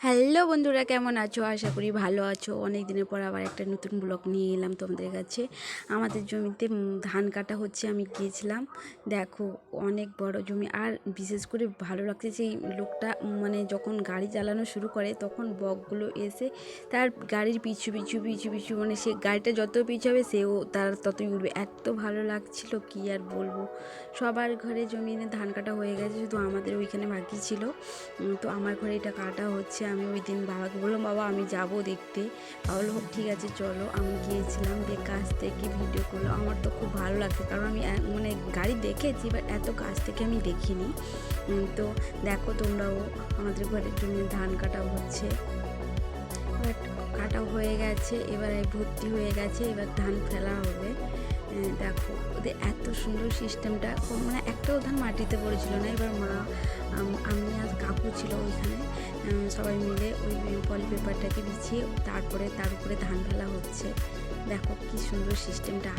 Hello বন্ধুরা, কেমন আছো? আশা করি ভালো আছো। অনেক দিনের পর আবার একটা নতুন ব্লগ নিয়ে এলাম তোমাদের কাছে। আমাদের জমিতে ধান কাটা হচ্ছে, আমি গিয়েছিলাম। দেখো, অনেক বড় জমি। আর বিশেষ করে ভালো লাগছে সেই লোকটা, মানে যখন গাড়ি চালানো শুরু করে তখন বকগুলো এসে তার গাড়ির পিছু পিছু পিছু পিছু, মানে সে গাড়িটা যত পিছু হবে সেও তার ততই উঠবে। এত ভালো লাগছিল, কি আর বলবো। সবার ঘরে জমিতে ধান কাটা হয়ে গেছে, শুধু আমাদের ওইখানে বাকি ছিল। তো আমার ঘরে এটা কাটা হচ্ছে। আমি ওই দিন বাবাকে বললাম, বাবা আমি যাব দেখতে। বাবা বললো ঠিক আছে চলো। আমি গিয়েছিলাম, দিয়ে কাছ থেকে ভিডিও করলো। আমার তো খুব ভালো লাগছে, কারণ আমি মানে গাড়ি দেখেছি, বাট এত কাছ থেকে আমি দেখিনি। তো দেখো তোমরাও, আমাদের ঘরের জন্য ধান কাটা হচ্ছে। বাট কাটা হয়ে গেছে, এবারে ভর্তি হয়ে গেছে, এবার ধান ফেলা হবে। দেখো ওদের এত সুন্দর সিস্টেমটা, মানে একটাও ধান মাটিতে পড়েছিল না। এবার মা, আমি আর কাকু ছিল ওইখানে, সবাই মিলে ওই পলি পেপারটাকে বিছিয়ে তারপরে তার উপরে ধান ফেলা হচ্ছে। দেখো কি সুন্দর সিস্টেমটা।